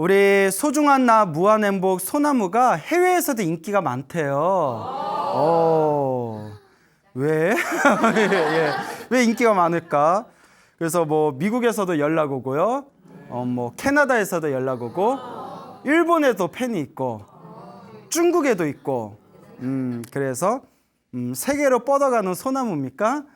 우리 소중한 나 무한행복 소나무가 해외에서도 인기가 많대요. 왜? 예. 왜 인기가 많을까? 그래서 뭐 미국에서도 연락 오고요. 뭐 캐나다에서도 연락 오고, 일본에도 팬이 있고, 중국에도 있고, 그래서 세계로 뻗어가는 소나무입니까?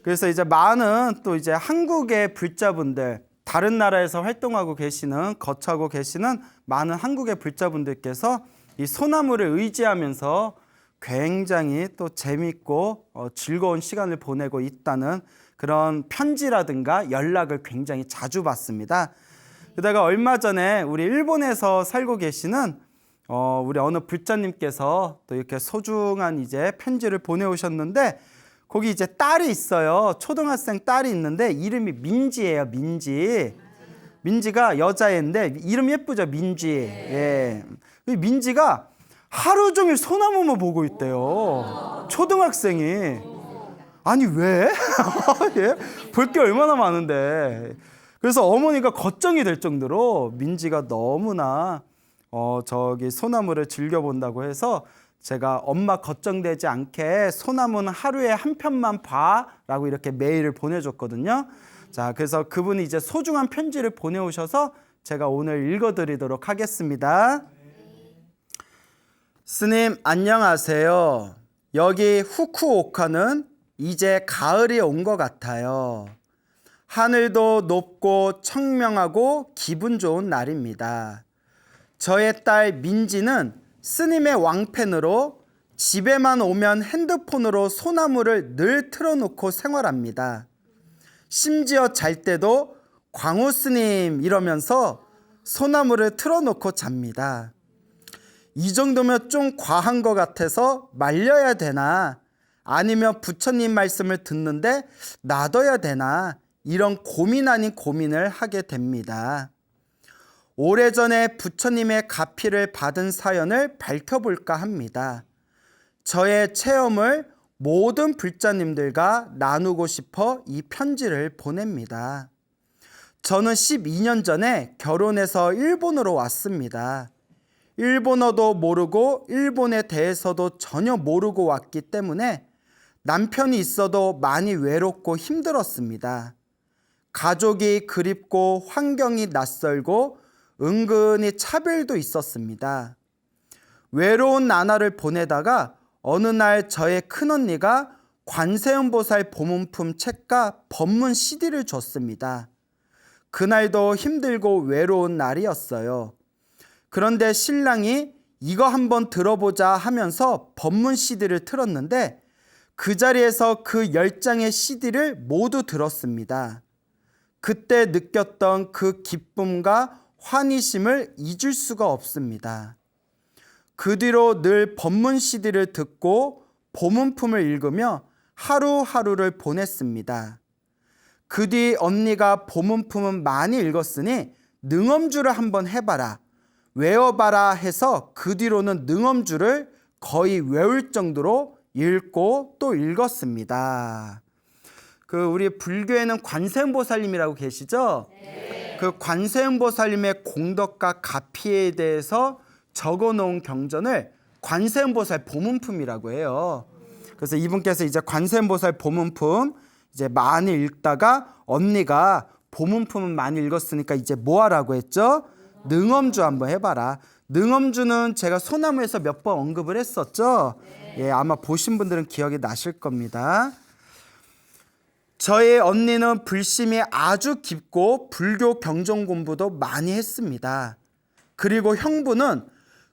그래서 이제 많은 또 이제 한국의 불자분들, 다른 나라에서 활동하고 계시는, 거처하고 계시는 많은 한국의 불자분들께서 이 소나무를 의지하면서 굉장히 또 재밌고 즐거운 시간을 보내고 있다는 그런 편지라든가 연락을 굉장히 자주 받습니다. 게다가 얼마 전에 우리 일본에서 살고 계시는 우리 어느 불자님께서 또 이렇게 소중한 이제 편지를 보내오셨는데, 거기 이제 딸이 있어요. 초등학생 딸이 있는데 이름이 민지예요. 민지가 여자애인데 이름 예쁘죠. 민지. 예. 민지가 하루 종일 소나무만 보고 있대요. 초등학생이. 아니 왜? 예? 볼 게 얼마나 많은데. 그래서 어머니가 걱정이 될 정도로 민지가 너무나 저기 소나무를 즐겨본다고 해서 제가 엄마 걱정되지 않게 소나무는 하루에 한 편만 봐 라고 이렇게 메일을 보내줬거든요. 자, 그래서 그분이 이제 소중한 편지를 보내오셔서 제가 오늘 읽어드리도록 하겠습니다. 스님 안녕하세요. 여기 후쿠오카는 이제 가을이 온 것 같아요. 하늘도 높고 청명하고 기분 좋은 날입니다. 저의 딸 민지는 스님의 왕팬으로 집에만 오면 핸드폰으로 소나무를 늘 틀어놓고 생활합니다. 심지어 잘 때도 광우 스님 이러면서 소나무를 틀어놓고 잡니다. 이 정도면 좀 과한 것 같아서 말려야 되나, 아니면 부처님 말씀을 듣는데 놔둬야 되나, 이런 고민 아닌 고민을 하게 됩니다. 오래전에 부처님의 가피를 받은 사연을 밝혀볼까 합니다. 저의 체험을 모든 불자님들과 나누고 싶어 이 편지를 보냅니다. 저는 12년 전에 결혼해서 일본으로 왔습니다. 일본어도 모르고 일본에 대해서도 전혀 모르고 왔기 때문에 남편이 있어도 많이 외롭고 힘들었습니다. 가족이 그립고 환경이 낯설고 은근히 차별도 있었습니다. 외로운 나날을 보내다가 어느 날 저의 큰언니가 관세음보살 보문품 책과 법문 CD를 줬습니다. 그날도 힘들고 외로운 날이었어요. 그런데 신랑이 이거 한번 들어보자 하면서 법문 CD를 틀었는데 그 자리에서 그 10장의 CD를 모두 들었습니다. 그때 느꼈던 그 기쁨과 환희심을 잊을 수가 없습니다. 그 뒤로 늘 법문 CD를 듣고 보문품을 읽으며 하루하루를 보냈습니다. 그 뒤 언니가 보문품은 많이 읽었으니 능엄주를 한번 해봐라, 외워봐라 해서 그 뒤로는 능엄주를 거의 외울 정도로 읽고 또 읽었습니다. 우리 불교에는 관세음보살님이라고 계시죠? 네. 그 관세음보살님의 공덕과 가피에 대해서 적어놓은 경전을 관세음보살 보문품이라고 해요. 그래서 이분께서 이제 관세음보살 보문품 이제 많이 읽다가 언니가 보문품은 많이 읽었으니까 이제 뭐 하라고 했죠? 능엄주 한번 해봐라. 능엄주는 제가 소나무에서 몇 번 언급을 했었죠? 예, 아마 보신 분들은 기억이 나실 겁니다. 저의 언니는 불심이 아주 깊고 불교 경전 공부도 많이 했습니다. 그리고 형부는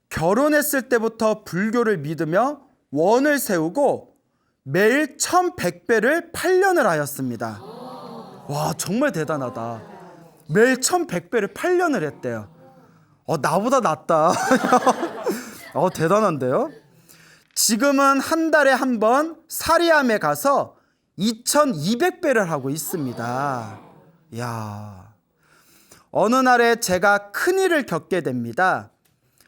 결혼했을 때부터 불교를 믿으며 원을 세우고 매일 1100배를 8년을 하였습니다. 와, 정말 대단하다. 매일 1100배를 8년을 했대요. 나보다 낫다. 대단한데요? 지금은 한 달에 한 번 사리암에 가서 2200배를 하고 있습니다. 이야. 어느 날에 제가 큰일을 겪게 됩니다.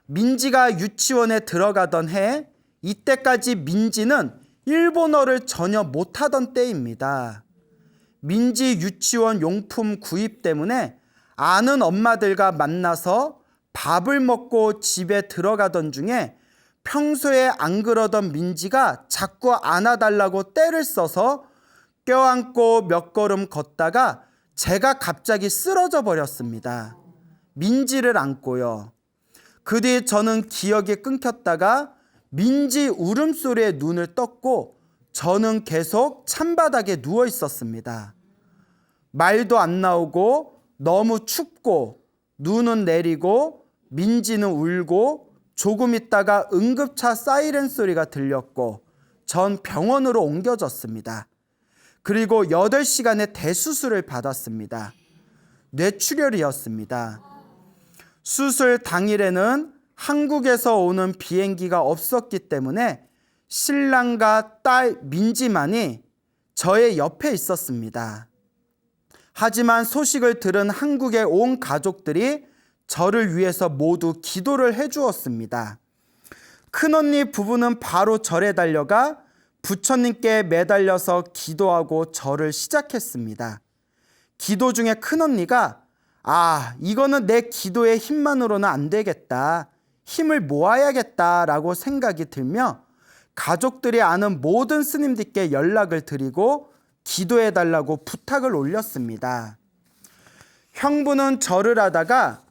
민지가 유치원에 들어가던 해, 이때까지 민지는 일본어를 전혀 못하던 때입니다. 민지 유치원 용품 구입 때문에 아는 엄마들과 만나서 밥을 먹고 집에 들어가던 중에 평소에 안 그러던 민지가 자꾸 안아달라고 떼를 써서 껴안고 몇 걸음 걷다가 제가 갑자기 쓰러져 버렸습니다. 민지를 안고요. 그 뒤 저는 기억이 끊겼다가 민지 울음소리에 눈을 떴고 저는 계속 찬바닥에 누워 있었습니다. 말도 안 나오고 너무 춥고 눈은 내리고 민지는 울고 조금 있다가 응급차 사이렌 소리가 들렸고 전 병원으로 옮겨졌습니다. 그리고 8시간의 대수술을 받았습니다. 뇌출혈이었습니다. 수술 당일에는 한국에서 오는 비행기가 없었기 때문에 신랑과 딸 민지만이 저의 옆에 있었습니다. 하지만 소식을 들은 한국의 온 가족들이 저를 위해서 모두 기도를 해주었습니다. 큰언니 부부는 바로 절에 달려가 부처님께 매달려서 기도하고 절을 시작했습니다. 기도 중에 큰언니가 이거는 내 기도의 힘만으로는 안 되겠다. 힘을 모아야겠다라고 생각이 들며 가족들이 아는 모든 스님들께 연락을 드리고 기도해달라고 부탁을 올렸습니다. 형부는 절을 하다가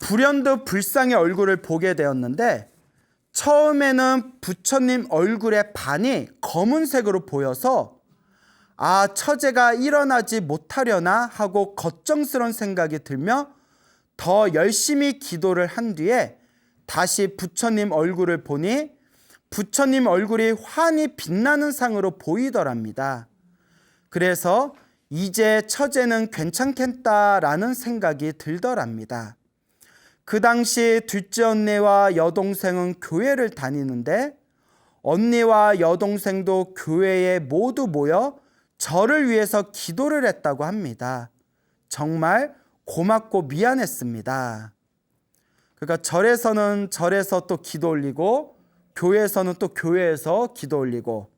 불현듯 불상의 얼굴을 보게 되었는데 처음에는 부처님 얼굴의 반이 검은색으로 보여서 처제가 일어나지 못하려나 하고 걱정스러운 생각이 들며 더 열심히 기도를 한 뒤에 다시 부처님 얼굴을 보니 부처님 얼굴이 환히 빛나는 상으로 보이더랍니다. 그래서 이제 처제는 괜찮겠다라는 생각이 들더랍니다. 그 당시 둘째 언니와 여동생은 교회를 다니는데 언니와 여동생도 교회에 모두 모여 저를 위해서 기도를 했다고 합니다. 정말 고맙고 미안했습니다. 그러니까 절에서는 절에서 또 기도 올리고 교회에서는 또 교회에서 기도 올리고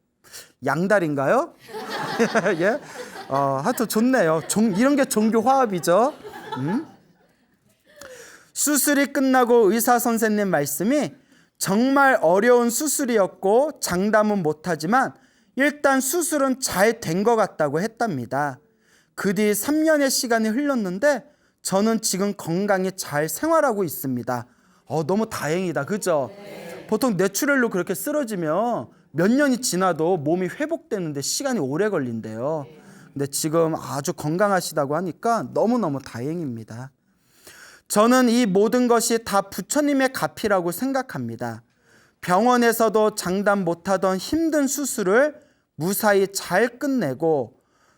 양다리인가요? 예? 하여튼 좋네요. 이런 게 종교 화합이죠. 수술이 끝나고 의사 선생님 말씀이 정말 어려운 수술이었고 장담은 못하지만 일단 수술은 잘 된 것 같다고 했답니다. 그 뒤 3년의 시간이 흘렀는데 저는 지금 건강히 잘 생활하고 있습니다. 너무 다행이다. 그죠? 보통 뇌출혈로 그렇게 쓰러지면 몇 년이 지나도 몸이 회복되는데 시간이 오래 걸린대요. 근데 지금 아주 건강하시다고 하니까 너무너무 다행입니다. 저는 이 모든 것이 다 부처님의 값이라고 생각합니다. 병원에서도 장담 못하던 힘든 수술을 무사히 잘 끝내고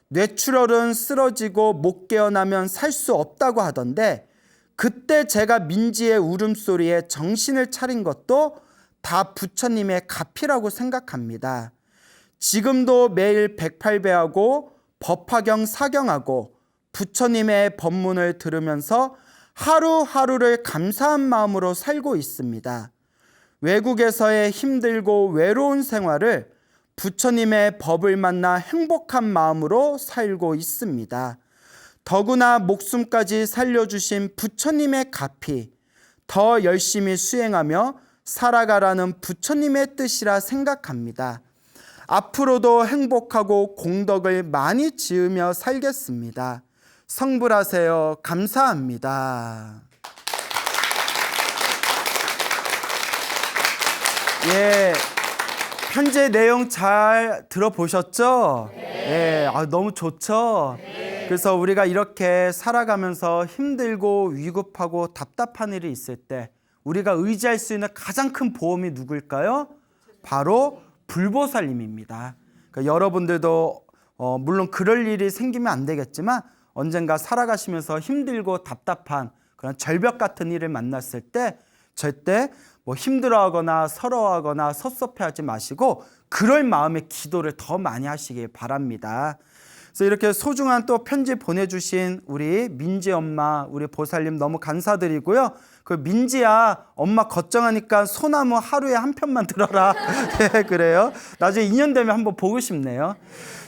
뇌출혈은 쓰러지고 못 깨어나면 살 수 없다고 하던데 그때 제가 민지의 울음소리에 정신을 차린 것도 다 부처님의 값이라고 생각합니다. 지금도 매일 108배하고 법화경 사경하고 부처님의 법문을 들으면서 하루하루를 감사한 마음으로 살고 있습니다. 외국에서의 힘들고 외로운 생활을 부처님의 법을 만나 행복한 마음으로 살고 있습니다. 더구나 목숨까지 살려주신 부처님의 값이 더 열심히 수행하며 살아가라는 부처님의 뜻이라 생각합니다. 앞으로도 행복하고 공덕을 많이 지으며 살겠습니다. 성불하세요. 감사합니다. 예, 편지 내용 잘 들어보셨죠? 네. 너무 좋죠? 네. 그래서 우리가 이렇게 살아가면서 힘들고 위급하고 답답한 일이 있을 때 우리가 의지할 수 있는 가장 큰 보험이 누구일까요? 바로 불보살님입니다. 그러니까 여러분들도 물론 그럴 일이 생기면 안 되겠지만 언젠가 살아가시면서 힘들고 답답한 그런 절벽 같은 일을 만났을 때 절대 힘들어하거나 서러워하거나 섭섭해하지 마시고 그럴 마음의 기도를 더 많이 하시길 바랍니다. 그래서 이렇게 소중한 또 편지 보내주신 우리 민지 엄마, 우리 보살님 너무 감사드리고요. 그 민지야, 엄마 걱정하니까 소나무 하루에 한 편만 들어라. 네, 그래요. 나중에 2년 되면 한번 보고 싶네요.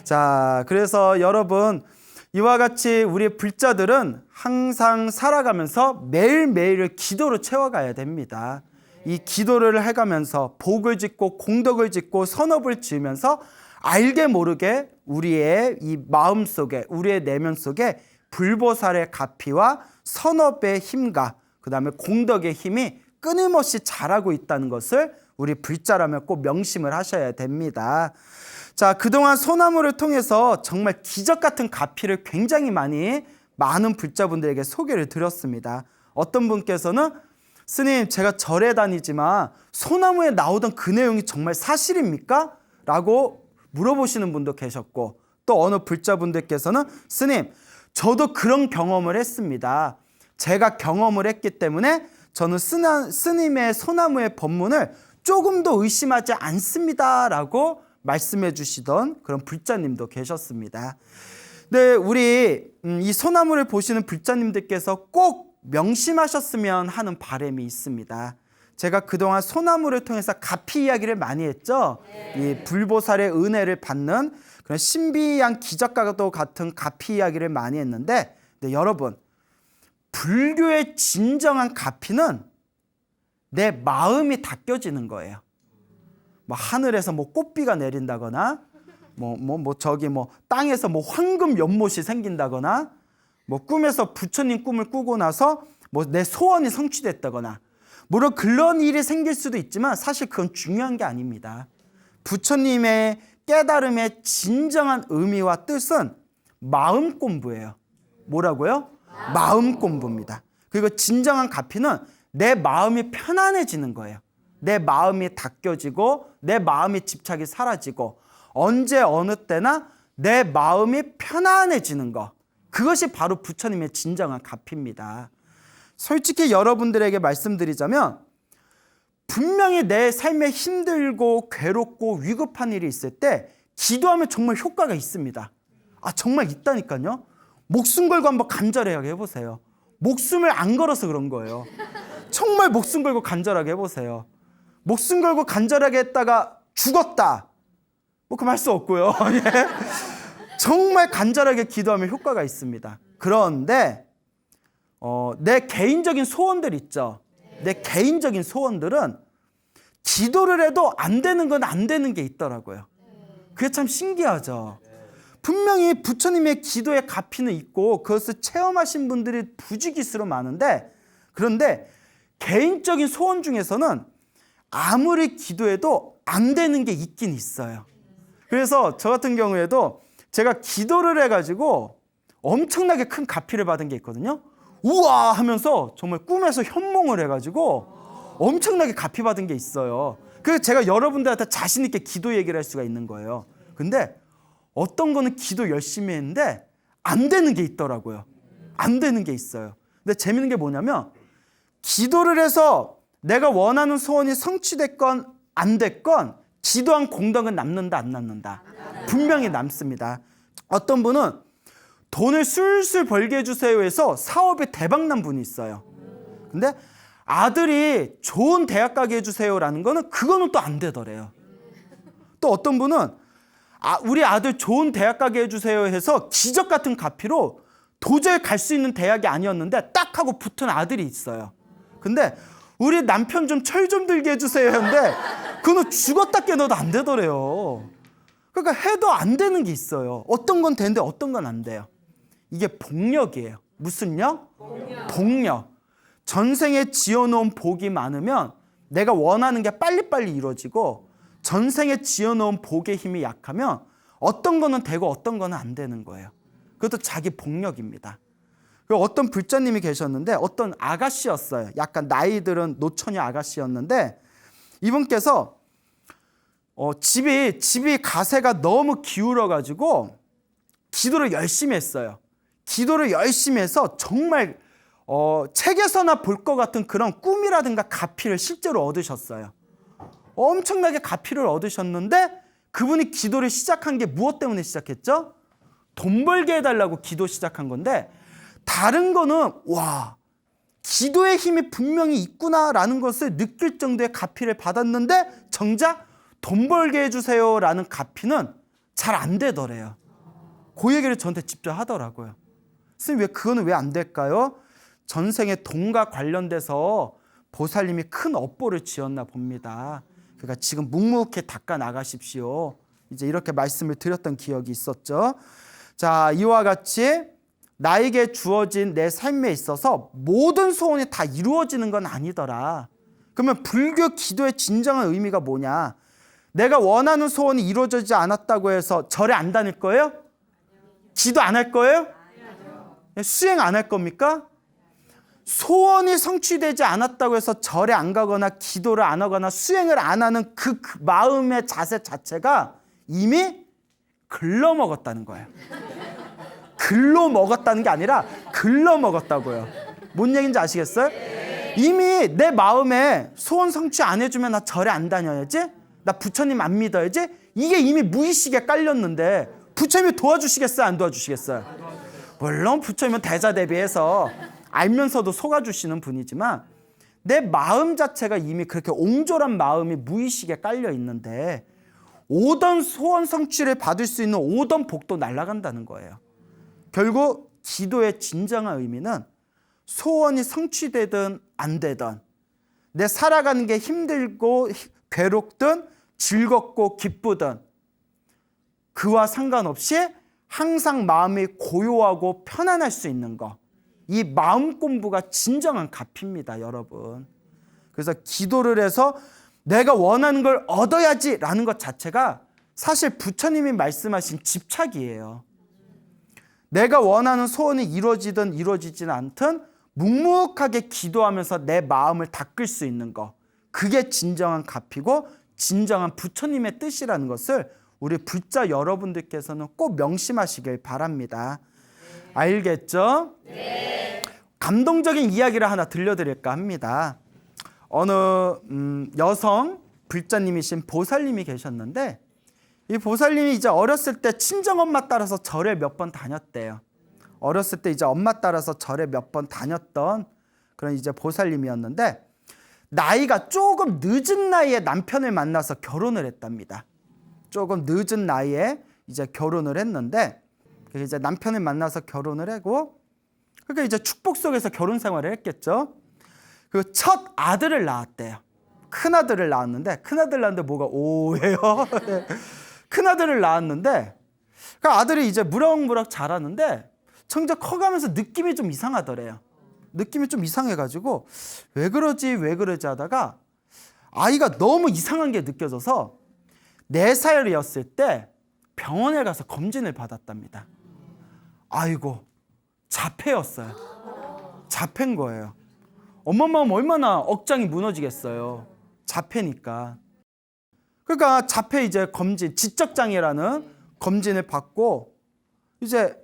자, 그래서 여러분 이와 같이 우리 불자들은 항상 살아가면서 매일매일을 기도로 채워가야 됩니다. 이 기도를 해가면서 복을 짓고 공덕을 짓고 선업을 지으면서 알게 모르게 우리의 이 마음 속에, 우리의 내면 속에 불보살의 가피와 선업의 힘과 그 다음에 공덕의 힘이 끊임없이 자라고 있다는 것을 우리 불자라면 꼭 명심을 하셔야 됩니다. 자, 그동안 소나무를 통해서 정말 기적 같은 가피를 굉장히 많은 불자분들에게 소개를 드렸습니다. 어떤 분께서는 스님, 제가 절에 다니지만 소나무에 나오던 그 내용이 정말 사실입니까? 라고 물어보시는 분도 계셨고, 또 어느 불자분들께서는 스님, 저도 그런 경험을 했습니다. 제가 경험을 했기 때문에 저는 스님의 소나무의 법문을 조금 더 의심하지 않습니다 라고 말씀해 주시던 그런 불자님도 계셨습니다. 네, 우리 이 소나무를 보시는 불자님들께서 꼭 명심하셨으면 하는 바람이 있습니다. 제가 그동안 소나무를 통해서 가피 이야기를 많이 했죠. 이 불보살의 은혜를 받는 그런 신비한 기적과도 같은 가피 이야기를 많이 했는데, 네, 여러분, 불교의 진정한 가피는 내 마음이 닦여지는 거예요. 뭐 하늘에서 뭐 꽃비가 내린다거나, 저기 땅에서 뭐 황금 연못이 생긴다거나, 뭐 꿈에서 부처님 꿈을 꾸고 나서 뭐 내 소원이 성취됐다거나, 물론 그런 일이 생길 수도 있지만 사실 그건 중요한 게 아닙니다. 부처님의 깨달음의 진정한 의미와 뜻은 마음 공부예요. 뭐라고요? 마음 공부입니다. 그리고 진정한 가피는 내 마음이 편안해지는 거예요. 내 마음이 닦여지고 내 마음의 집착이 사라지고 언제 어느 때나 내 마음이 편안해지는 것, 그것이 바로 부처님의 진정한 가피입니다. 솔직히 여러분들에게 말씀드리자면 분명히 내 삶에 힘들고 괴롭고 위급한 일이 있을 때 기도하면 정말 효과가 있습니다. 정말 있다니까요. 목숨 걸고 한번 간절하게 해보세요. 목숨을 안 걸어서 그런 거예요. 정말 목숨 걸고 간절하게 해보세요. 목숨 걸고 간절하게 했다가 죽었다, 뭐 그 말 수 없고요. 정말 간절하게 기도하면 효과가 있습니다. 그런데 내 개인적인 소원들 있죠. 내 개인적인 소원들은 기도를 해도 안 되는 건 안 되는 게 있더라고요. 그게 참 신기하죠. 분명히 부처님의 기도의 가피는 있고 그것을 체험하신 분들이 부지기수로 많은데, 그런데 개인적인 소원 중에서는 아무리 기도해도 안 되는 게 있긴 있어요. 그래서 저 같은 경우에도 제가 기도를 해가지고 엄청나게 큰 가피를 받은 게 있거든요. 우와 하면서 정말 꿈에서 현몽을 해가지고 엄청나게 가피 받은 게 있어요. 그래서 제가 여러분들한테 자신 있게 기도 얘기를 할 수가 있는 거예요. 근데 어떤 거는 기도 열심히 했는데 안 되는 게 있더라고요. 안 되는 게 있어요. 근데 재밌는 게 뭐냐면, 기도를 해서 내가 원하는 소원이 성취됐건 안 됐건 기도한 공덕은 남는다, 안 남는다? 분명히 남습니다. 어떤 분은 돈을 술술 벌게 해주세요 해서 사업에 대박난 분이 있어요. 근데 아들이 좋은 대학 가게 해주세요라는 거는 그거는 또 안 되더래요. 또 어떤 분은 우리 아들 좋은 대학 가게 해주세요 해서 기적 같은 가피로 도저히 갈 수 있는 대학이 아니었는데 딱 하고 붙은 아들이 있어요. 근데 우리 남편 좀 철 좀 들게 해주세요 했는데 그거는 죽었다 깨어나도 안 되더래요. 그러니까 해도 안 되는 게 있어요. 어떤 건 되는데 어떤 건 안 돼요. 이게 복력이에요. 무슨 력? 복력. 전생에 지어놓은 복이 많으면 내가 원하는 게 빨리빨리 이루어지고, 전생에 지어놓은 복의 힘이 약하면 어떤 거는 되고 어떤 거는 안 되는 거예요. 그것도 자기 복력입니다. 그리고 어떤 불자님이 계셨는데, 어떤 아가씨였어요. 약간 나이 들은 노처녀 아가씨였는데, 이분께서 집이 가세가 너무 기울어가지고 기도를 열심히 했어요. 기도를 열심히 해서 정말 책에서나 볼 것 같은 그런 꿈이라든가 가피를 실제로 얻으셨어요. 엄청나게 가피를 얻으셨는데, 그분이 기도를 시작한 게 무엇 때문에 시작했죠? 돈 벌게 해달라고 기도 시작한 건데, 다른 거는 기도의 힘이 분명히 있구나라는 것을 느낄 정도의 가피를 받았는데, 정작 돈 벌게 해주세요라는 가피는 잘 안 되더래요. 그 얘기를 저한테 직접 하더라고요. 선생님, 그거는 왜 안 될까요? 전생에 돈과 관련돼서 보살님이 큰 업보를 지었나 봅니다. 그러니까 지금 묵묵히 닦아 나가십시오. 이제 이렇게 말씀을 드렸던 기억이 있었죠. 자, 이와 같이 나에게 주어진 내 삶에 있어서 모든 소원이 다 이루어지는 건 아니더라. 그러면 불교 기도의 진정한 의미가 뭐냐? 내가 원하는 소원이 이루어지지 않았다고 해서 절에 안 다닐 거예요? 기도 안 할 거예요? 수행 안 할 겁니까? 소원이 성취되지 않았다고 해서 절에 안 가거나 기도를 안 하거나 수행을 안 하는 그 마음의 자세 자체가 이미 글러먹었다는 거예요. 글러먹었다는 게 아니라 글러먹었다고요. 뭔 얘기인지 아시겠어요? 이미 내 마음에 소원 성취 안 해주면 나 절에 안 다녀야지, 나 부처님 안 믿어야지, 이게 이미 무의식에 깔렸는데 부처님이 도와주시겠어요? 안 도와주시겠어요? 물론 부처님은 대자대비해서 알면서도 속아주시는 분이지만 내 마음 자체가 이미 그렇게 옹졸한 마음이 무의식에 깔려 있는데 오던 소원 성취를 받을 수 있는 오던 복도 날아간다는 거예요. 결국 기도의 진정한 의미는 소원이 성취되든 안 되든 내 살아가는 게 힘들고 괴롭든 즐겁고 기쁘든 그와 상관없이 항상 마음이 고요하고 편안할 수 있는 것, 이 마음 공부가 진정한 값입니다, 여러분. 그래서 기도를 해서 내가 원하는 걸 얻어야지라는 것 자체가 사실 부처님이 말씀하신 집착이에요. 내가 원하는 소원이 이루어지든 이루어지지는 않든 묵묵하게 기도하면서 내 마음을 닦을 수 있는 것, 그게 진정한 값이고 진정한 부처님의 뜻이라는 것을 우리 불자 여러분들께서는 꼭 명심하시길 바랍니다. 알겠죠? 네. 감동적인 이야기를 하나 들려드릴까 합니다. 어느 여성 불자님이신 보살님이 계셨는데 이 보살님이 이제 어렸을 때 친정엄마 따라서 절에 몇 번 다녔대요. 어렸을 때 이제 엄마 따라서 절에 몇 번 다녔던 그런 이제 보살님이었는데 나이가 조금 늦은 나이에 남편을 만나서 결혼을 했답니다. 조금 늦은 나이에 이제 결혼을 했는데 이제 남편을 만나서 결혼을 하고 그러니까 이제 축복 속에서 결혼 생활을 했겠죠. 그 첫 아들을 낳았대요. 큰 아들을 낳았는데 큰 아들 낳았는데 뭐가 오해요. 큰 아들을 낳았는데 그 아들이 이제 무럭무럭 자라는데 점점 커가면서 느낌이 좀 이상하더래요. 느낌이 좀 이상해가지고 왜 그러지 하다가 아이가 너무 이상한 게 느껴져서 4살이었을 때 병원에 가서 검진을 받았답니다. 아이고, 자폐였어요. 자폐인 거예요. 엄마 마음 얼마나 억장이 무너지겠어요. 자폐니까. 그러니까 자폐 이제 검진, 지적장애라는 검진을 받고 이제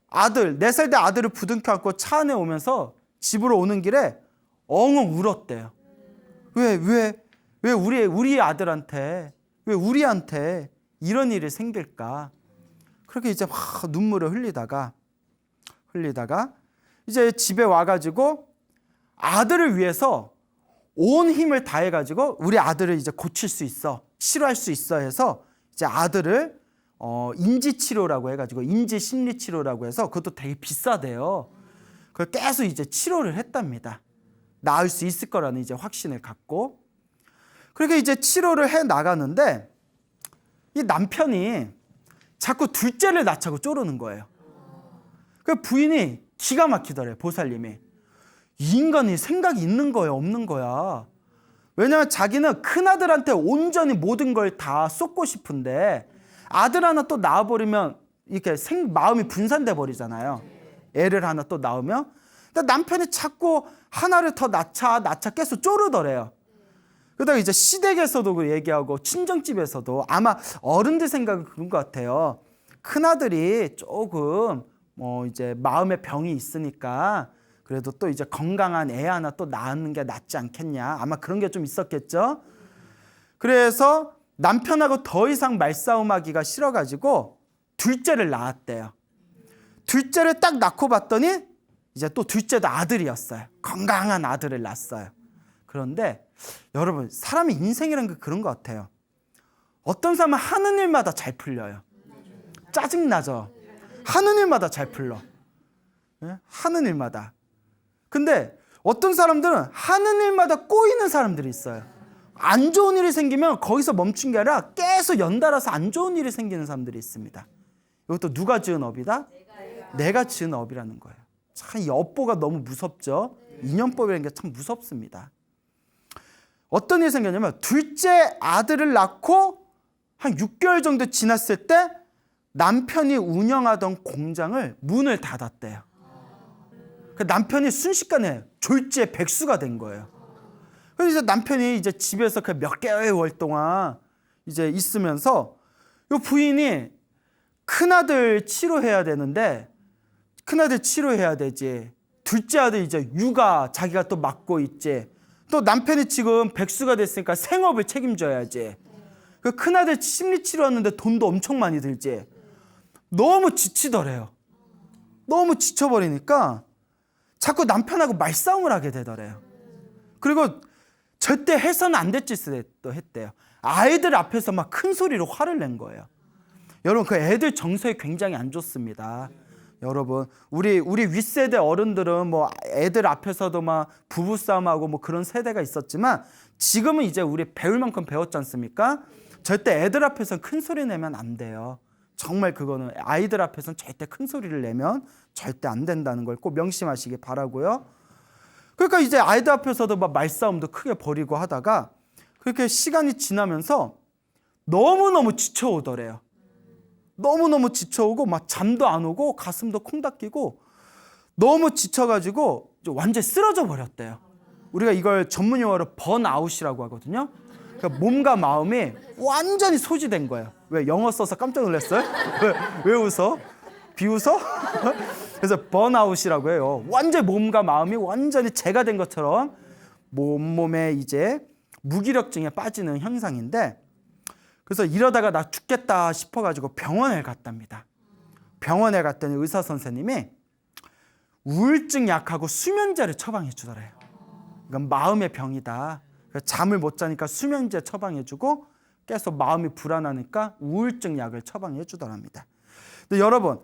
아들, 4살 때 아들을 부둥켜 안고 차 안에 오면서 집으로 오는 길에 엉엉 울었대요. 왜 우리 아들한테, 왜 우리한테 이런 일이 생길까? 그렇게 이제 막 눈물을 흘리다가 이제 집에 와가지고 아들을 위해서 온 힘을 다해가지고 우리 아들을 이제 고칠 수 있어, 치료할 수 있어 해서 이제 아들을 인지치료라고 해가지고 인지심리치료라고 해서 그것도 되게 비싸대요. 그걸 계속 이제 치료를 했답니다. 나을 수 있을 거라는 이제 확신을 갖고. 그렇게 이제 치료를 해 나가는데 이 남편이 자꾸 둘째를 낳자고 쪼르는 거예요. 그 부인이 기가 막히더래요, 보살님이. 이 인간이 생각이 있는 거야, 없는 거야. 왜냐하면 자기는 큰아들한테 온전히 모든 걸 다 쏟고 싶은데 아들 하나 또 낳아버리면 이렇게 마음이 분산돼 버리잖아요. 애를 하나 또 낳으면. 근데 남편이 자꾸 하나를 더 낳자 계속 쪼르더래요. 그러다가 이제 시댁에서도 그 얘기하고 친정집에서도 아마 어른들 생각은 그런 것 같아요. 큰아들이 조금 이제 마음의 병이 있으니까 그래도 또 이제 건강한 애 하나 또 낳는 게 낫지 않겠냐. 아마 그런 게 좀 있었겠죠. 그래서 남편하고 더 이상 말싸움하기가 싫어가지고 둘째를 낳았대요. 둘째를 딱 낳고 봤더니 이제 또 둘째도 아들이었어요. 건강한 아들을 낳았어요. 그런데 여러분, 사람의 인생이라는 게 그런 것 같아요. 어떤 사람은 하는 일마다 잘 풀려요. 짜증나죠. 하는 일마다 잘 풀러. 예? 하는 일마다. 근데 어떤 사람들은 하는 일마다 꼬이는 사람들이 있어요. 안 좋은 일이 생기면 거기서 멈춘 게 아니라 계속 연달아서 안 좋은 일이 생기는 사람들이 있습니다. 이것도 누가 지은 업이다? 내가 지은 업이라는 거예요. 참 이 업보가 너무 무섭죠. 인연법이라는 게 참 무섭습니다. 어떤 일이 생겼냐면 둘째 아들을 낳고 한 6개월 정도 지났을 때 남편이 운영하던 공장을 문을 닫았대요. 그 남편이 순식간에 졸지에 백수가 된 거예요. 그래서 남편이 이제 집에서 그 몇 개월 동안 이제 있으면서 이 부인이 큰아들 치료해야 되는데 큰아들 치료해야 되지. 둘째 아들 이제 육아 자기가 또 맡고 있지. 또 남편이 지금 백수가 됐으니까 생업을 책임져야지. 그 큰아들 심리치료하는데 돈도 엄청 많이 들지. 너무 지치더래요. 너무 지쳐버리니까 자꾸 남편하고 말싸움을 하게 되더래요. 그리고 절대 해서는 안 될 짓을 또 했대요. 아이들 앞에서 막 큰 소리로 화를 낸 거예요. 여러분 그 애들 정서에 굉장히 안 좋습니다. 여러분 우리 윗세대 어른들은 뭐 애들 앞에서도 막 부부싸움하고 뭐 그런 세대가 있었지만 지금은 이제 우리 배울 만큼 배웠지 않습니까? 절대 애들 앞에서는 큰 소리 내면 안 돼요. 정말 그거는 아이들 앞에서는 절대 큰 소리를 내면 절대 안 된다는 걸 꼭 명심하시기 바라고요. 그러니까 이제 아이들 앞에서도 막 말싸움도 크게 벌이고 하다가 그렇게 시간이 지나면서 너무너무 지쳐오더래요. 너무너무 지쳐오고 막 잠도 안 오고 가슴도 콩닥이고 너무 지쳐가지고 완전히 쓰러져 버렸대요. 우리가 이걸 전문 용어로 번아웃이라고 하거든요. 그러니까 몸과 마음이 완전히 소지된 거예요. 왜 영어 써서 깜짝 놀랐어요? 왜 웃어? 비웃어? 그래서 번아웃이라고 해요. 완전히 몸과 마음이 완전히 재가 된 것처럼 몸에 이제 무기력증에 빠지는 현상인데 그래서 이러다가 나 죽겠다 싶어가지고 병원에 갔답니다. 병원에 갔더니 의사 선생님이 우울증 약하고 수면제를 처방해 주더래요. 이건 마음의 병이다. 잠을 못 자니까 수면제 처방해주고 계속 마음이 불안하니까 우울증 약을 처방해 주더랍니다. 근데 여러분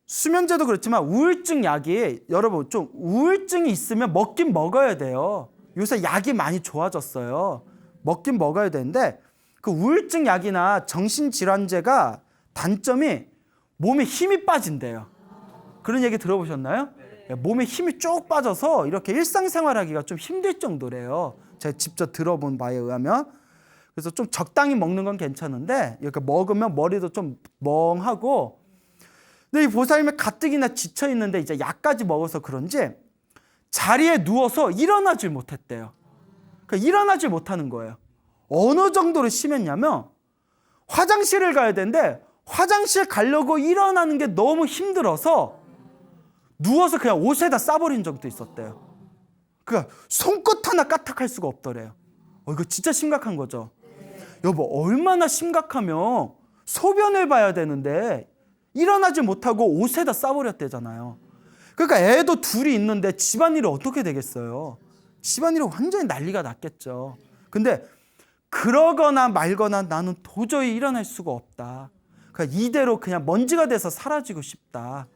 수면제도 그렇지만 우울증 약이 여러분 좀 우울증이 있으면 먹긴 먹어야 돼요. 요새 약이 많이 좋아졌어요. 먹긴 먹어야 되는데 그 우울증 약이나 정신질환제가 단점이 몸에 힘이 빠진대요. 그런 얘기 들어보셨나요? 몸에 힘이 쭉 빠져서 이렇게 일상생활하기가 좀 힘들 정도래요. 제가 직접 들어본 바에 의하면. 그래서 좀 적당히 먹는 건 괜찮은데 이렇게 먹으면 머리도 좀 멍하고 근데 이 보살님이 가뜩이나 지쳐 있는데 이제 약까지 먹어서 그런지 자리에 누워서 일어나질 못했대요. 그러니까 일어나질 못하는 거예요. 어느 정도로 심했냐면 화장실을 가야 되는데 화장실 가려고 일어나는 게 너무 힘들어서 누워서 그냥 옷에다 싸버린 적도 있었대요. 그러니까 손끝 하나 까딱할 수가 없더래요. 이거 진짜 심각한 거죠. 여보 얼마나 심각하면 소변을 봐야 되는데 일어나지 못하고 옷에다 싸버렸대잖아요. 그러니까 애도 둘이 있는데 집안일이 어떻게 되겠어요. 집안일이 완전히 난리가 났겠죠. 근데 그러거나 말거나 나는 도저히 일어날 수가 없다. 그러니까 이대로 그냥 먼지가 돼서 사라지고 싶다.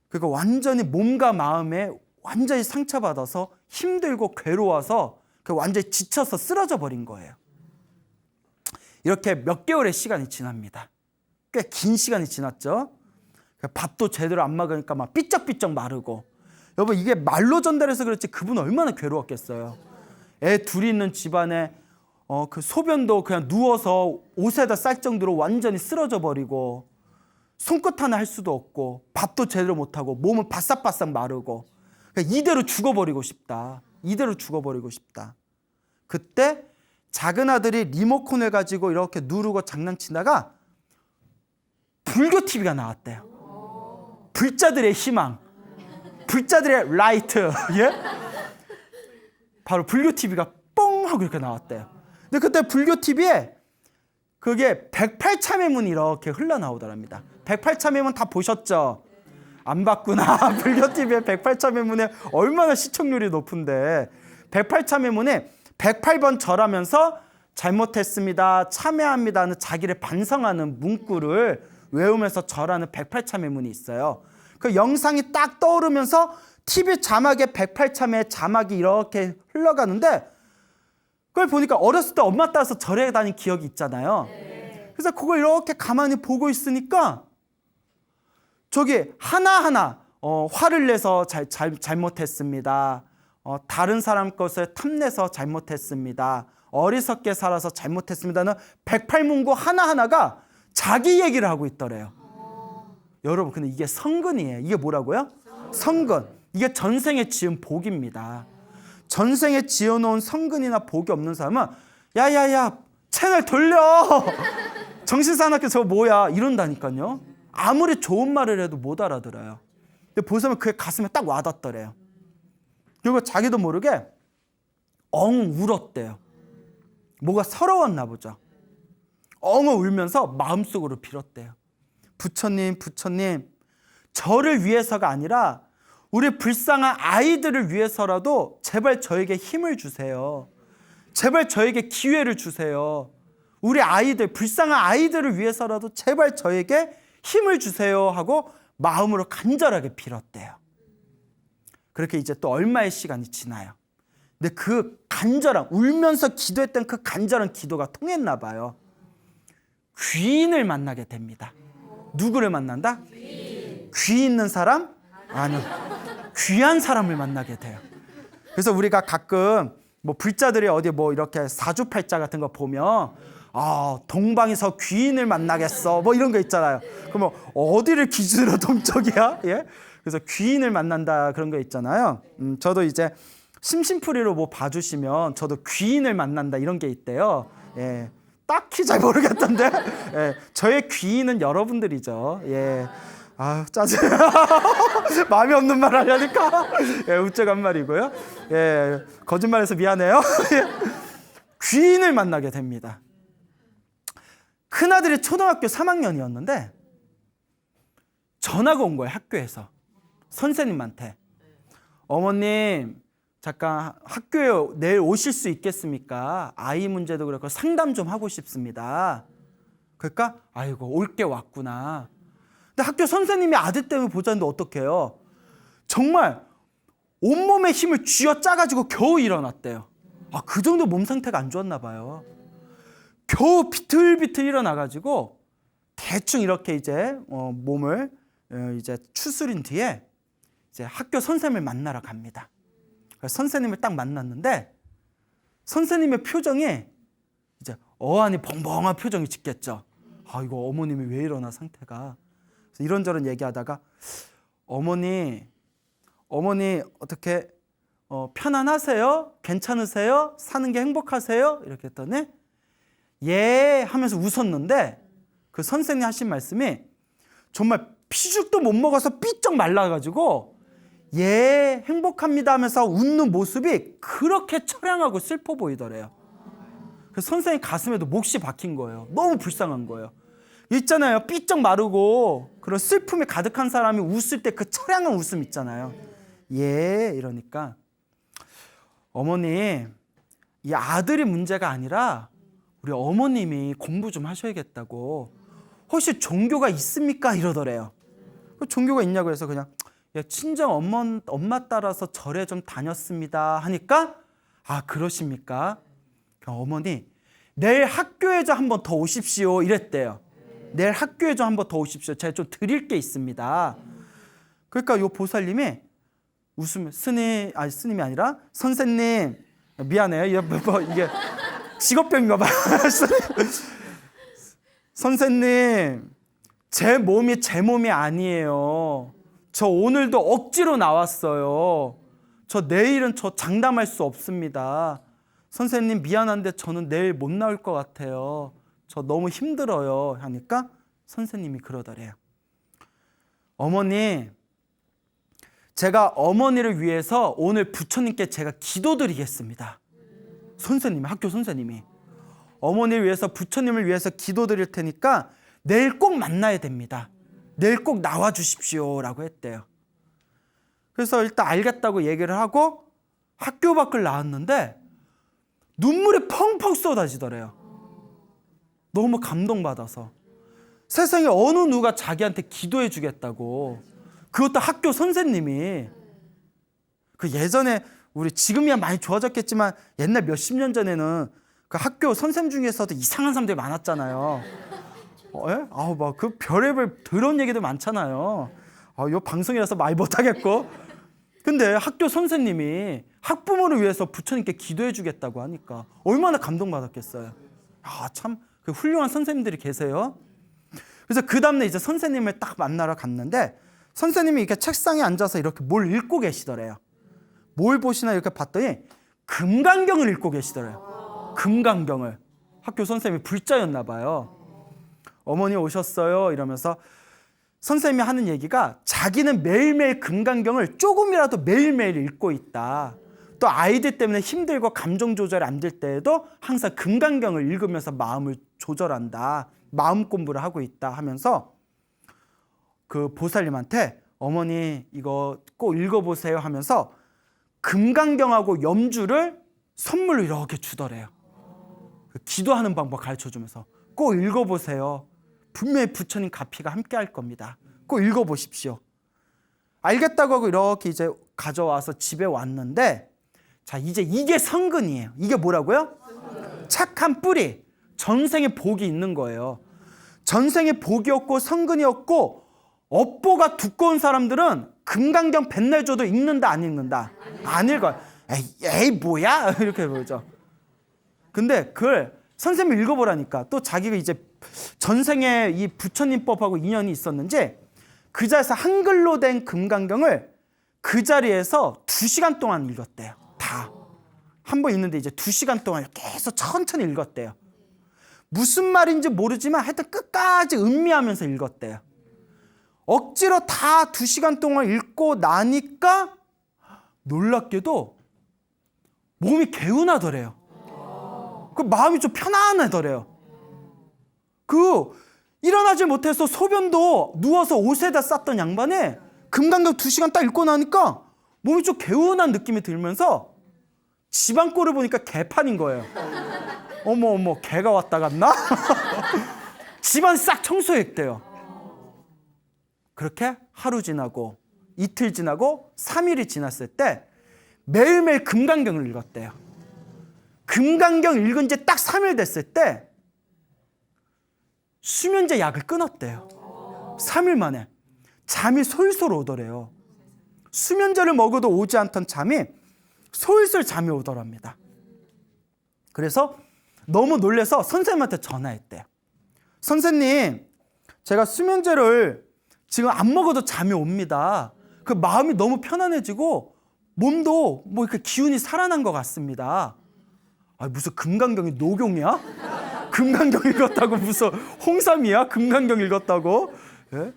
그러니까 완전히 몸과 마음에 완전히 상처받아서 힘들고 괴로워서 완전히 지쳐서 쓰러져 버린 거예요. 이렇게 몇 개월의 시간이 지납니다. 꽤 긴 시간이 지났죠. 밥도 제대로 안 먹으니까 막 삐쩍삐쩍 마르고. 여보 이게 말로 전달해서 그렇지 그분은 얼마나 괴로웠겠어요. 애 둘이 있는 집안에 그 소변도 그냥 누워서 옷에다 쌀 정도로 완전히 쓰러져 버리고 손끝 하나 할 수도 없고 밥도 제대로 못하고 몸은 바싹바싹 마르고 그러니까 이대로 죽어버리고 싶다. 이대로 죽어버리고 싶다. 그때 작은 아들이 리모컨을 가지고 이렇게 누르고 장난치다가 불교 TV가 나왔대요. 불자들의 희망, 불자들의 라이트, 예? 바로 불교 TV가 뽕 하고 이렇게 나왔대요. 근데 그때 불교 TV에 그게 108참회문이 이렇게 흘러나오더랍니다. 108참회문 다 보셨죠? 안 봤구나. 불교 TV에 108참회문에 얼마나 시청률이 높은데 108참회문에 108번 절하면서 잘못했습니다, 참회합니다는 자기를 반성하는 문구를 외우면서 절하는 108참회문이 있어요. 그 영상이 딱 떠오르면서 TV 자막에 108참회 자막이 이렇게 흘러가는데 그걸 보니까 어렸을 때 엄마 따라서 절에 다닌 기억이 있잖아요. 그래서 그걸 이렇게 가만히 보고 있으니까 저기 하나하나 화를 내서 잘못했습니다. 다른 사람 것을 탐내서 잘못했습니다. 어리석게 살아서 잘못했습니다는 108문구 하나하나가 자기 얘기를 하고 있더래요. 여러분, 근데 이게 성근이에요. 이게 뭐라고요? 성근. 이게 전생에 지은 복입니다. 전생에 지어놓은 성근이나 복이 없는 사람은 야야야 채널 돌려 정신사납게 저거 뭐야 이런다니까요. 아무리 좋은 말을 해도 못 알아들어요. 근데 보시면 그게 가슴에 딱 와닿더래요. 그리고 자기도 모르게 엉 울었대요. 뭐가 서러웠나 보죠. 엉엉 울면서 마음속으로 빌었대요. 부처님, 부처님, 저를 위해서가 아니라 우리 불쌍한 아이들을 위해서라도 제발 저에게 힘을 주세요. 제발 저에게 기회를 주세요. 우리 아이들, 불쌍한 아이들을 위해서라도 제발 저에게 힘을 주세요 하고 마음으로 간절하게 빌었대요. 그렇게 이제 또 얼마의 시간이 지나요. 근데 그 간절한, 울면서 기도했던 그 간절한 기도가 통했나 봐요. 귀인을 만나게 됩니다. 누구를 만난다? 귀 있는 사람? 아니요. 귀한 사람을 만나게 돼요. 그래서 우리가 가끔 뭐 불자들이 어디 뭐 이렇게 사주팔자 같은 거 보면 동방에서 귀인을 만나겠어 뭐 이런 거 있잖아요. 그러면 어디를 기준으로 동쪽이야? 예? 그래서 귀인을 만난다 그런 거 있잖아요. 저도 이제 심심풀이로 뭐 봐주시면 저도 귀인을 만난다 이런 게 있대요. 예. 딱히 잘 모르겠던데 예. 저의 귀인은 여러분들이죠. 예. 짜증. 마음이 없는 말 하려니까 예, 우쩍한 말이고요. 예, 거짓말해서 미안해요. 귀인을 만나게 됩니다. 큰아들이 초등학교 3학년이었는데 전화가 온 거예요. 학교에서 선생님한테. 어머님 잠깐 학교에 내일 오실 수 있겠습니까? 아이 문제도 그렇고 상담 좀 하고 싶습니다. 그러니까 아이고 올 게 왔구나. 근데 학교 선생님이 아들 때문에 보자는데 어떡해요? 정말 온몸에 힘을 쥐어짜가지고 겨우 일어났대요. 그 정도 몸 상태가 안 좋았나 봐요. 겨우 비틀비틀 일어나가지고 대충 이렇게 이제 몸을 이제 추스린 뒤에 이제 학교 선생님을 만나러 갑니다. 선생님을 딱 만났는데 선생님의 표정이 이제 어안이 벙벙한 표정이 짓겠죠. 이거 어머님이 왜 이러나 상태가. 이런저런 얘기하다가 어머니 어떻게 편안하세요? 괜찮으세요? 사는 게 행복하세요? 이렇게 했더니 예 하면서 웃었는데 그 선생님이 하신 말씀이 정말 피죽도 못 먹어서 삐쩍 말라가지고 예 행복합니다 하면서 웃는 모습이 그렇게 처량하고 슬퍼 보이더래요. 그래서 선생님 가슴에도 몫이 박힌 거예요. 너무 불쌍한 거예요. 있잖아요. 삐쩍 마르고 그런 슬픔이 가득한 사람이 웃을 때 그 처량한 웃음 있잖아요. 예 이러니까 어머니 이 아들이 문제가 아니라 우리 어머님이 공부 좀 하셔야겠다고 혹시 종교가 있습니까? 이러더래요. 종교가 있냐고 해서 그냥 친정 엄마 따라서 절에 좀 다녔습니다 하니까 그러십니까? 어머니 내일 학교에 좀 한번 더 오십시오 이랬대요. 내일 학교에 좀 한번 더 오십시오. 제가 좀 드릴 게 있습니다. 그러니까 요 보살님이 웃으면 스님이 아니라 선생님 미안해요. 이게 직업병인가 봐요. 선생님 제 몸이 제 몸이 아니에요. 저 오늘도 억지로 나왔어요. 저 내일은 저 장담할 수 없습니다. 선생님 미안한데 저는 내일 못 나올 것 같아요. 저 너무 힘들어요 하니까 선생님이 그러더래요. 어머니 제가 어머니를 위해서 오늘 부처님께 제가 기도드리겠습니다. 선생님이 학교 선생님이 어머니를 위해서 부처님을 위해서 기도드릴 테니까 내일 꼭 만나야 됩니다. 내일 꼭 나와 주십시오 라고 했대요. 그래서 일단 알겠다고 얘기를 하고 학교 밖을 나왔는데 눈물이 펑펑 쏟아지더래요. 너무 감동받아서. 세상에 어느 누가 자기한테 기도해 주겠다고. 그것도 학교 선생님이. 그 예전에 우리 지금이야 많이 좋아졌겠지만 옛날 몇십 년 전에는 그 학교 선생님 중에서도 이상한 사람들이 많았잖아요. 예? 막 그 별의별 더러운 얘기도 많잖아요. 요 방송이라서 말 못하겠고. 근데 학교 선생님이 학부모를 위해서 부처님께 기도해 주겠다고 하니까 얼마나 감동받았겠어요. 참 그 훌륭한 선생님들이 계세요. 그래서 그 다음날 이제 선생님을 딱 만나러 갔는데 선생님이 이렇게 책상에 앉아서 이렇게 뭘 읽고 계시더래요. 뭘 보시나 이렇게 봤더니 금강경을 읽고 계시더래요. 금강경을. 학교 선생님이 불자였나 봐요. 어머니 오셨어요 이러면서 선생님이 하는 얘기가 자기는 매일매일 금강경을 조금이라도 매일매일 읽고 있다. 또 아이들 때문에 힘들고 감정 조절이 안 될 때에도 항상 금강경을 읽으면서 마음을 조절한다. 마음 공부를 하고 있다 하면서 그 보살님한테 어머니 이거 꼭 읽어보세요 하면서 금강경하고 염주를 선물로 이렇게 주더래요. 기도하는 방법 가르쳐주면서 꼭 읽어보세요. 분명히 부처님 가피가 함께 할 겁니다. 꼭 읽어보십시오. 알겠다고 하고 이렇게 이제 가져와서 집에 왔는데 자 이제 이게 성근이에요. 이게 뭐라고요? 착한 뿌리. 전생에 복이 있는 거예요. 전생에 복이었고 성근이었고 업보가 두꺼운 사람들은 금강경 맨날 줘도 읽는다 안 읽는다? 안 읽어요. 에이 뭐야? 이렇게 보죠. 근데 그걸 선생님이 읽어보라니까 또 자기가 이제 전생에 이 부처님법하고 인연이 있었는지 그 자리에서 한글로 된 금강경을 그 자리에서 2시간 동안 읽었대요. 다. 한 번 읽는데 이제 2시간 동안 계속 천천히 읽었대요. 무슨 말인지 모르지만 하여튼 끝까지 음미하면서 읽었대요. 억지로 다 2시간 동안 읽고 나니까 놀랍게도 몸이 개운하더래요. 그 마음이 좀 편안하더래요. 일어나지 못해서 소변도 누워서 옷에다 쌌던 양반에 금강경 2시간 딱 읽고 나니까 몸이 좀 개운한 느낌이 들면서 집안 꼴을 보니까 개판인 거예요. 어머 개가 왔다 갔나? 집안 싹 청소했대요. 그렇게 하루 지나고 이틀 지나고 3일이 지났을 때 매일매일 금강경을 읽었대요. 금강경 읽은 지 딱 3일 됐을 때 수면제 약을 끊었대요. 3일 만에 잠이 솔솔 오더래요. 수면제를 먹어도 오지 않던 잠이 솔솔 잠이 오더랍니다. 그래서 너무 놀라서 선생님한테 전화했대요. 선생님, 제가 수면제를 지금 안 먹어도 잠이 옵니다. 그 마음이 너무 편안해지고 몸도 뭐 이렇게 기운이 살아난 것 같습니다. 무슨 금강경이 녹용이야? 금강경 읽었다고 무슨 홍삼이야? 금강경 읽었다고? 예?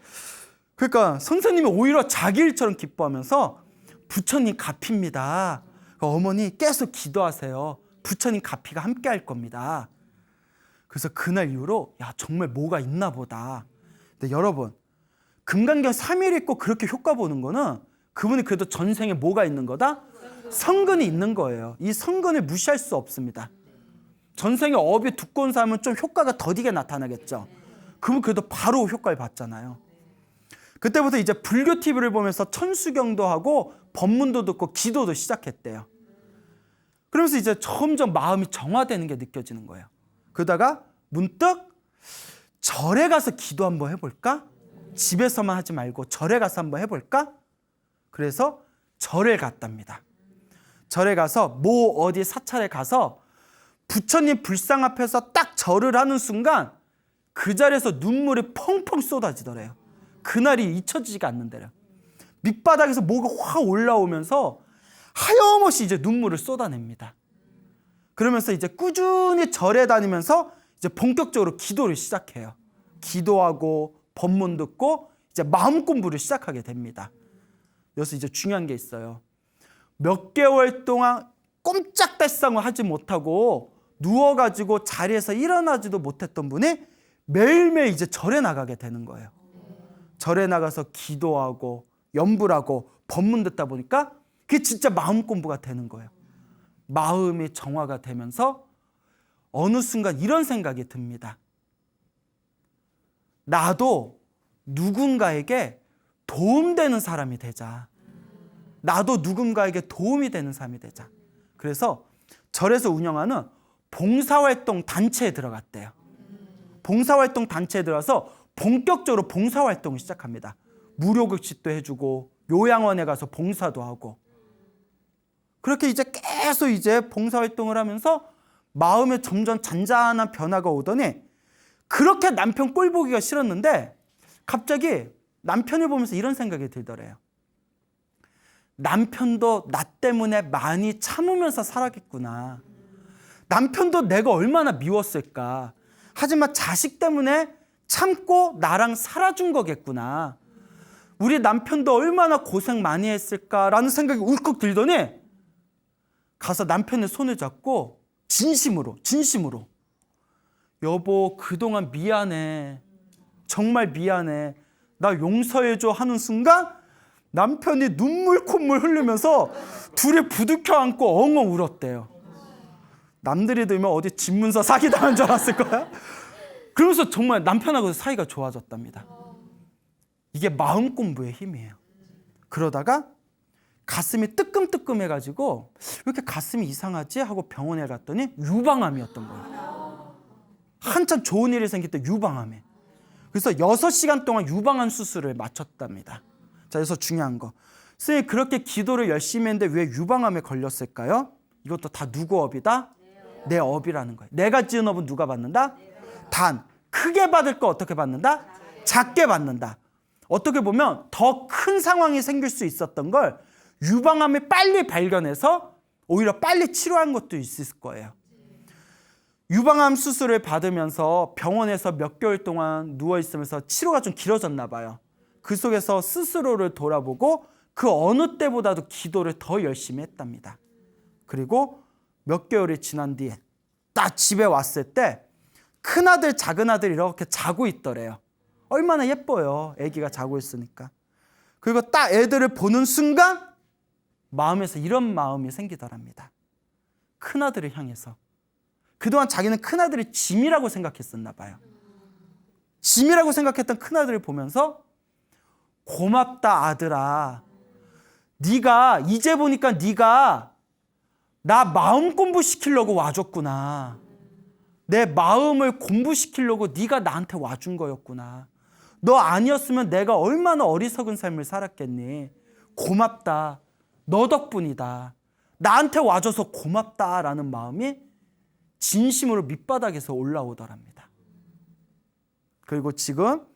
그러니까 선생님이 오히려 자기 일처럼 기뻐하면서 부처님 가피입니다. 어머니 계속 기도하세요. 부처님 가피가 함께 할 겁니다. 그래서 그날 이후로 정말 뭐가 있나 보다. 근데 여러분 금강경 3일 읽고 그렇게 효과 보는 거는 그분이 그래도 전생에 뭐가 있는 거다? 성근이 있는 거예요. 이 성근을 무시할 수 없습니다. 전생에 업이 두꺼운 사람은 좀 효과가 더디게 나타나겠죠. 그분 그래도 바로 효과를 봤잖아요. 그때부터 이제 불교 TV를 보면서 천수경도 하고 법문도 듣고 기도도 시작했대요. 그러면서 이제 점점 마음이 정화되는 게 느껴지는 거예요. 그러다가 문득 절에 가서 기도 한번 해볼까? 집에서만 하지 말고 절에 가서 한번 해볼까? 그래서 절에 갔답니다. 절에 가서 어디 사찰에 가서 부처님 불상 앞에서 딱 절을 하는 순간 그 자리에서 눈물이 펑펑 쏟아지더래요. 그날이 잊혀지지가 않는데요. 밑바닥에서 뭐가 확 올라오면서 하염없이 이제 눈물을 쏟아냅니다. 그러면서 이제 꾸준히 절에 다니면서 이제 본격적으로 기도를 시작해요. 기도하고 법문 듣고 이제 마음 공부를 시작하게 됩니다. 여기서 이제 중요한 게 있어요. 몇 개월 동안 꼼짝달싹을 하지 못하고 누워가지고 자리에서 일어나지도 못했던 분이 매일매일 이제 절에 나가게 되는 거예요. 절에 나가서 기도하고 염불하고 법문 듣다 보니까 그게 진짜 마음 공부가 되는 거예요. 마음이 정화가 되면서 어느 순간 이런 생각이 듭니다. 나도 누군가에게 도움되는 사람이 되자. 나도 누군가에게 도움이 되는 사람이 되자. 그래서 절에서 운영하는 봉사활동 단체에 들어갔대요. 봉사활동 단체에 들어가서 본격적으로 봉사활동을 시작합니다. 무료급식도 해주고 요양원에 가서 봉사도 하고, 그렇게 이제 계속 이제 봉사활동을 하면서 마음에 점점 잔잔한 변화가 오더니, 그렇게 남편 꼴 보기가 싫었는데 갑자기 남편을 보면서 이런 생각이 들더래요. 남편도 나 때문에 많이 참으면서 살았겠구나. 남편도 내가 얼마나 미웠을까. 하지만 자식 때문에 참고 나랑 살아준 거겠구나. 우리 남편도 얼마나 고생 많이 했을까라는 생각이 울컥 들더니 가서 남편의 손을 잡고 진심으로 여보, 그동안 미안해. 정말 미안해. 나 용서해줘 하는 순간 남편이 눈물 콧물 흘리면서 둘이 부둥켜 안고 엉엉 울었대요. 남들이 들으면 어디 집문서 사기당한 줄 알았을 거야. 그러면서 정말 남편하고 사이가 좋아졌답니다. 이게 마음 공부의 힘이에요. 그러다가 가슴이 뜨끔뜨끔해가지고 왜 이렇게 가슴이 이상하지? 하고 병원에 갔더니 유방암이었던 거예요. 한참 좋은 일이 생길 때 유방암에. 그래서 6시간 동안 유방암 수술을 마쳤답니다. 자, 여기서 중요한 거. 선생님, 그렇게 기도를 열심히 했는데 왜 유방암에 걸렸을까요? 이것도 다 누구 업이다? 내 업이라는 거예요. 내가 지은 업은 누가 받는다? 단, 크게 받을 거 어떻게 받는다? 작게 받는다. 어떻게 보면 더 큰 상황이 생길 수 있었던 걸 유방암을 빨리 발견해서 오히려 빨리 치료한 것도 있을 거예요. 유방암 수술을 받으면서 병원에서 몇 개월 동안 누워있으면서 치료가 좀 길어졌나 봐요. 그 속에서 스스로를 돌아보고 그 어느 때보다도 기도를 더 열심히 했답니다. 그리고 몇 개월이 지난 뒤에 딱 집에 왔을 때 큰아들 작은아들이 이렇게 자고 있더래요. 얼마나 예뻐요. 아기가 자고 있으니까. 그리고 딱 애들을 보는 순간 마음에서 이런 마음이 생기더랍니다. 큰아들을 향해서. 그동안 자기는 큰아들이 짐이라고 생각했었나 봐요. 짐이라고 생각했던 큰아들을 보면서 고맙다 아들아. 네가 이제 보니까 네가 나 마음 공부시키려고 와줬구나. 내 마음을 공부시키려고 네가 나한테 와준 거였구나. 너 아니었으면 내가 얼마나 어리석은 삶을 살았겠니. 고맙다. 너 덕분이다. 나한테 와줘서 고맙다라는 마음이 진심으로 밑바닥에서 올라오더랍니다. 그리고 지금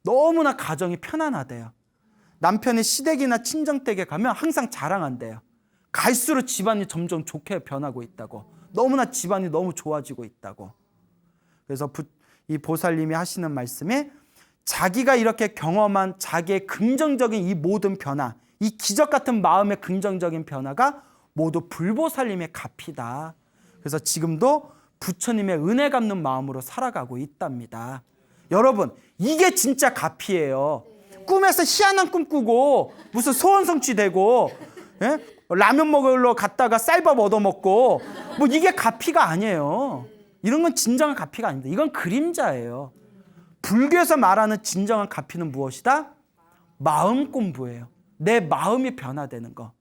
너무나 가정이 편안하대요. 남편이 시댁이나 친정댁에 가면 항상 자랑한대요. 갈수록 집안이 점점 좋게 변하고 있다고. 너무나 집안이 너무 좋아지고 있다고. 그래서 이 보살님이 하시는 말씀이 자기가 이렇게 경험한 자기의 긍정적인 이 모든 변화, 이 기적 같은 마음의 긍정적인 변화가 모두 불보살님의 값이다. 그래서 지금도 부처님의 은혜 갚는 마음으로 살아가고 있답니다. 여러분, 이게 진짜 값이에요. 꿈에서 희한한 꿈 꾸고 무슨 소원 성취되고, 예? 라면 먹으러 갔다가 쌀밥 얻어먹고, 뭐 이게 가피가 아니에요. 이런 건 진정한 가피가 아닙니다. 이건 그림자예요. 불교에서 말하는 진정한 가피는 무엇이다? 마음 공부예요. 내 마음이 변화되는 거.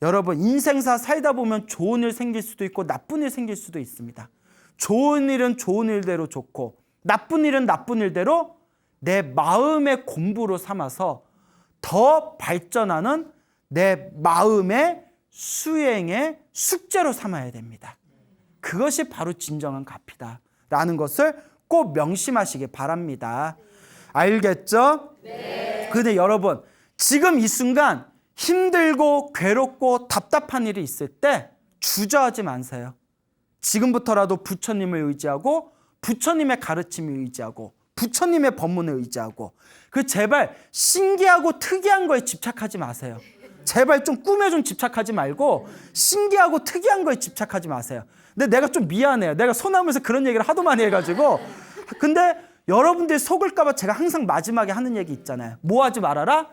여러분, 인생사 살다 보면 좋은 일 생길 수도 있고 나쁜 일 생길 수도 있습니다. 좋은 일은 좋은 일대로 좋고 나쁜 일은 나쁜 일대로 내 마음의 공부로 삼아서 더 발전하는 내 마음의 수행의 숙제로 삼아야 됩니다. 그것이 바로 진정한 가피다라는 것을 꼭 명심하시기 바랍니다. 알겠죠? 네. 근데 여러분, 지금 이 순간 힘들고 괴롭고 답답한 일이 있을 때 주저하지 마세요. 지금부터라도 부처님을 의지하고 부처님의 가르침을 의지하고 부처님의 법문을 의지하고 그 제발 신기하고 특이한 거에 집착하지 마세요. 제발 좀 꿈에 좀 집착하지 말고 신기하고 특이한 거에 집착하지 마세요. 근데 내가 좀 미안해요. 내가 소나무에서 그런 얘기를 하도 많이 해가지고. 근데 여러분들이 속을까 봐 제가 항상 마지막에 하는 얘기 있잖아요. 뭐 하지 말아라?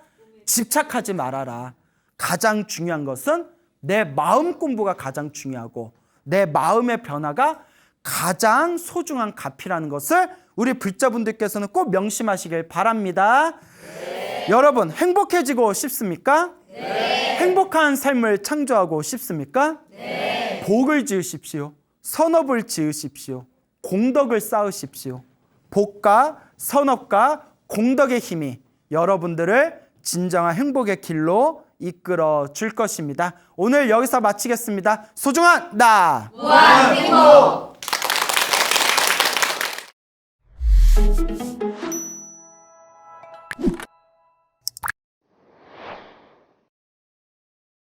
집착하지 말아라. 가장 중요한 것은 내 마음 공부가 가장 중요하고 내 마음의 변화가 가장 소중한 값이라는 것을 우리 불자분들께서는 꼭 명심하시길 바랍니다. 여러분, 행복해지고 싶습니까? 행복한 삶을 창조하고 싶습니까? 복을 지으십시오. 선업을 지으십시오. 공덕을 쌓으십시오. 복과 선업과 공덕의 힘이 여러분들을 진정한 행복의 길로 이끌어 줄 것입니다. 오늘 여기서 마치겠습니다. 소중한 나 무한 행복.